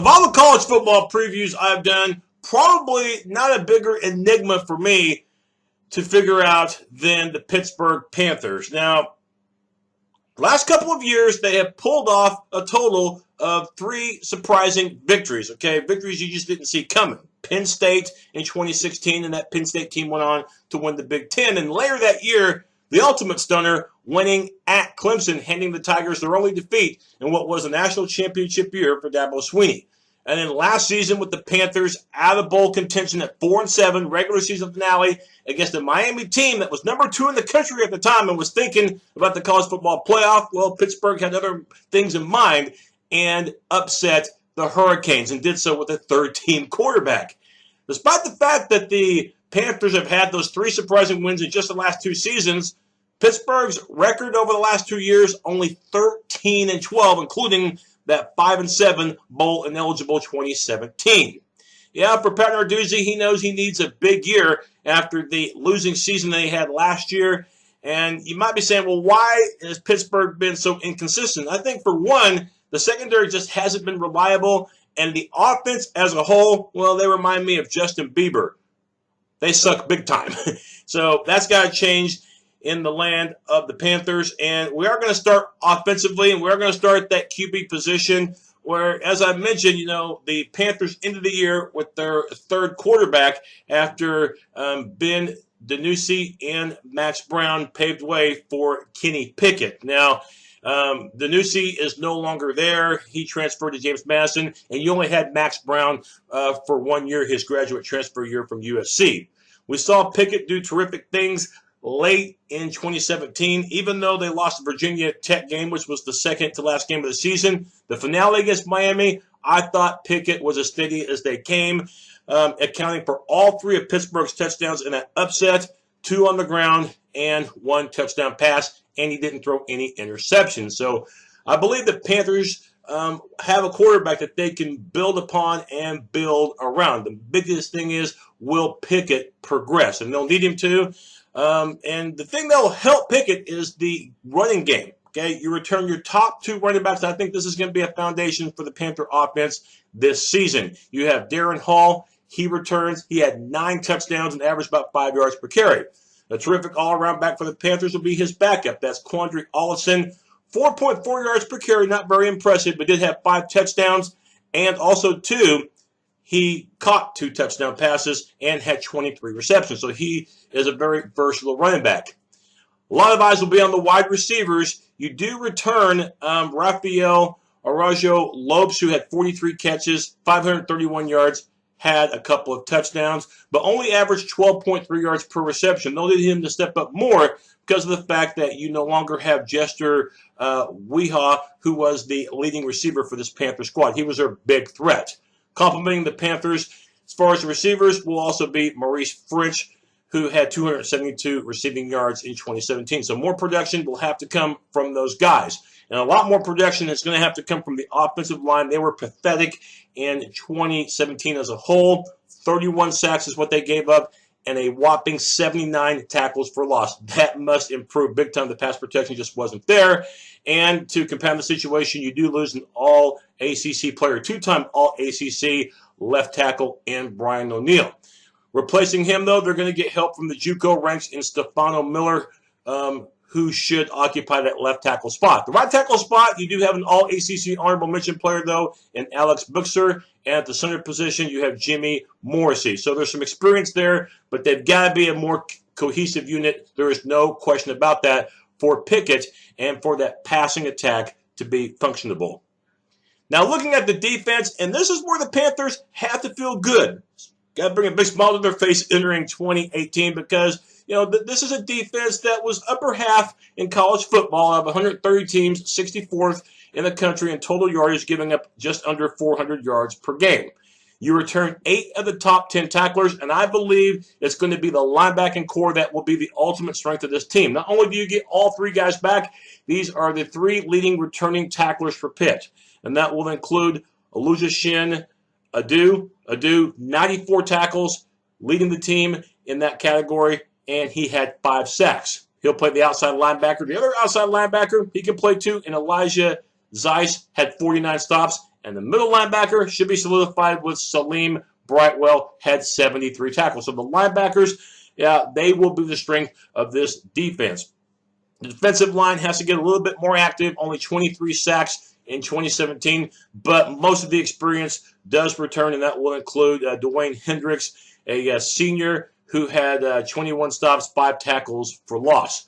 Of all the college football previews I've done, probably not a bigger enigma for me to figure out than the Pittsburgh Panthers. Now, last couple of years, they have pulled off a total of 3 surprising victories, okay? Victories you just didn't see coming. Penn State in 2016, and that Penn State team went on to win the Big Ten. And later that year, the ultimate stunner, winning at Clemson, handing the Tigers their only defeat in what was a national championship year for Dabo Swinney. And then last season with the Panthers out of bowl contention at 4-7, regular season finale against a Miami team that was number 2 in the country at the time and was thinking about the college football playoff. Well, Pittsburgh had other things in mind and upset the Hurricanes and did so with a third-team quarterback. Despite the fact that the Panthers have had those 3 surprising wins in just the last 2 seasons, Pittsburgh's record over the last 2 years, only 13-12, including that 5-7 bowl ineligible 2017. Yeah, for Pat Narduzzi, he knows he needs a big year after the losing season they had last year. And you might be saying, well, why has Pittsburgh been so inconsistent? I think, for one, the secondary just hasn't been reliable. And the offense as a whole, well, they remind me of Justin Bieber. They suck big time. So that's got to change in the land of the Panthers. And we are going to start offensively, and we're going to start at that QB position where, as I mentioned, the Panthers ended the year with their 3rd quarterback after Ben DiNucci and Max Brown paved way for Kenny Pickett. Now, DiNucci is no longer there. He transferred to James Madison, and you only had Max Brown for 1 year, his graduate transfer year from USC. We saw Pickett do terrific things late in 2017, even though they lost the Virginia Tech game, which was the second to last game of the season. The finale against Miami, I thought Pickett was as steady as they came, accounting for all 3 of Pittsburgh's touchdowns in that upset, 2 on the ground and 1 touchdown pass, and he didn't throw any interceptions. So I believe the Panthers have a quarterback that they can build upon and build around. The biggest thing is, will Pickett progress? And they'll need him to. And the thing that will help Pickett is the running game. Okay, you return your top 2 running backs. I think this is going to be a foundation for the Panther offense this season. You have Darren Hall. He returns. He had 9 touchdowns and averaged about 5 yards per carry. A terrific all-around back for the Panthers will be his backup. That's Quandre Ollison. 4.4 yards per carry, not very impressive, but did have 5 touchdowns. And also, he caught 2 touchdown passes and had 23 receptions. So he is a very versatile running back. A lot of eyes will be on the wide receivers. You do return Rafael, Arroyo, Lopes, who had 43 catches, 531 yards, had a couple of touchdowns, but only averaged 12.3 yards per reception. They'll need him to step up more because of the fact that you no longer have Jester Weehaw, who was the leading receiver for this Panther squad. He was their big threat. Complementing the Panthers as far as the receivers will also be Maurice French, who had 272 receiving yards in 2017. So more production will have to come from those guys. And a lot more production is going to have to come from the offensive line. They were pathetic in 2017 as a whole. 31 sacks is what they gave up, and a whopping 79 tackles for loss. That must improve big time. The pass protection just wasn't there. And to compound the situation, you do lose an all-ACC player, 2-time all-ACC left tackle in Brian O'Neill. Replacing him, though, they're going to get help from the JUCO ranks in Stefano Miller, who should occupy that left tackle spot. The right tackle spot, you do have an all-ACC honorable mention player, though, in Alex Buxer. And at the center position, you have Jimmy Morrissey. So there's some experience there, but they've got to be a more cohesive unit. There is no question about that for Pickett and for that passing attack to be functionable. Now, looking at the defense, and this is where the Panthers have to feel good. Got to bring a big smile to their face entering 2018 because, this is a defense that was upper half in college football. Out of 130 teams, 64th in the country in total yardage, giving up just under 400 yards per game. You return 8 of the top 10 tacklers, and I believe it's going to be the linebacking core that will be the ultimate strength of this team. Not only do you get all 3 guys back, these are the 3 leading returning tacklers for Pitt, and that will include Olusegun Adu, 94 tackles, leading the team in that category, and he had 5 sacks. He'll play the outside linebacker. The other outside linebacker he can play too, and Elijah Zeiss had 49 stops And the middle linebacker should be solidified with Salim Brightwell, had 73 tackles. So the linebackers, yeah, they will be the strength of this defense. The defensive line has to get a little bit more active, only 23 sacks in 2017, but most of the experience does return, and that will include Dwayne Hendricks, a senior who had 21 stops, 5 tackles for loss.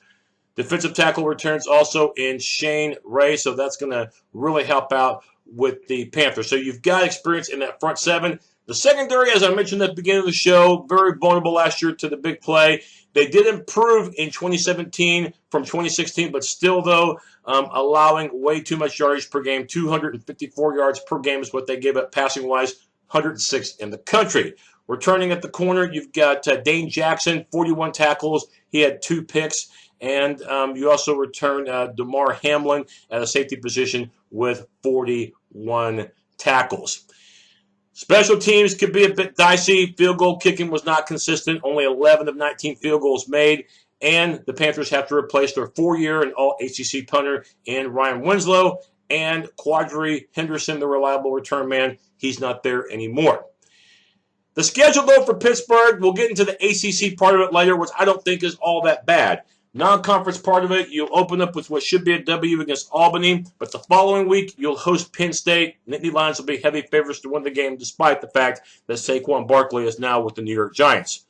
Defensive tackle returns also in Shane Ray, so that's going to really help out with the Panthers. So you've got experience in that front seven. The secondary, as I mentioned at the beginning of the show, very vulnerable last year to the big play. They did improve in 2017 from 2016, but still, though, allowing way too much yardage per game. 254 yards per game is what they gave up passing-wise, 106 in the country. Returning at the corner, you've got Dane Jackson, 41 tackles. He had 2 picks. And you also return DeMar Hamlin at a safety position with 41 tackles. Special teams could be a bit dicey. Field goal kicking was not consistent. Only 11 of 19 field goals made. And the Panthers have to replace their 4-year and all-ACC punter in Ryan Winslow. And Quadri Henderson, the reliable return man, he's not there anymore. The schedule, though, for Pittsburgh, we'll get into the ACC part of it later, which I don't think is all that bad. Non-conference part of it, you'll open up with what should be a W against Albany, but the following week, you'll host Penn State. Nittany Lions will be heavy favorites to win the game, despite the fact that Saquon Barkley is now with the New York Giants.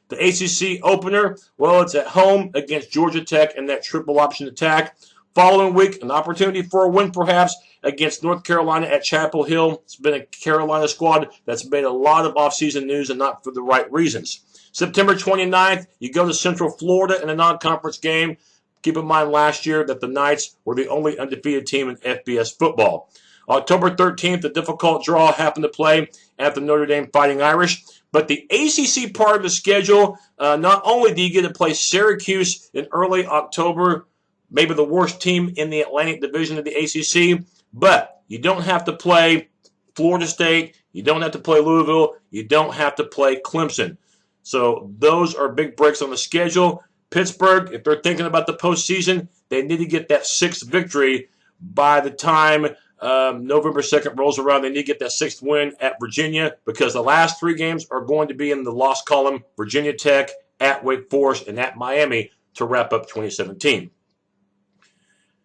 The ACC opener, well, it's at home against Georgia Tech and that triple option attack. Following week, an opportunity for a win, perhaps, against North Carolina at Chapel Hill. It's been a Carolina squad that's made a lot of offseason news and not for the right reasons. September 29th, you go to Central Florida in a non-conference game. Keep in mind last year that the Knights were the only undefeated team in FBS football. October 13th, a difficult draw happened to play at the Notre Dame Fighting Irish. But the ACC part of the schedule, not only do you get to play Syracuse in early October, maybe the worst team in the Atlantic Division of the ACC, but you don't have to play Florida State, you don't have to play Louisville, you don't have to play Clemson. So those are big breaks on the schedule. Pittsburgh, if they're thinking about the postseason, they need to get that 6th victory by the time November 2nd rolls around. They need to get that 6th win at Virginia because the last 3 games are going to be in the loss column. Virginia Tech, at Wake Forest, and at Miami to wrap up 2017.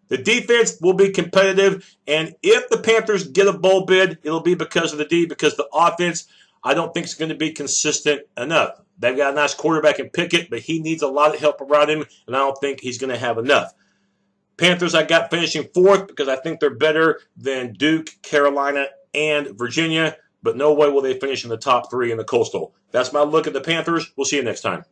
The defense will be competitive, and if the Panthers get a bowl bid, it'll be because of the D, because the offense, I don't think is going to be consistent enough. They've got a nice quarterback in Pickett, but he needs a lot of help around him, and I don't think he's going to have enough. Panthers I got finishing 4th because I think they're better than Duke, Carolina, and Virginia, but no way will they finish in the top 3 in the Coastal. That's my look at the Panthers. We'll see you next time.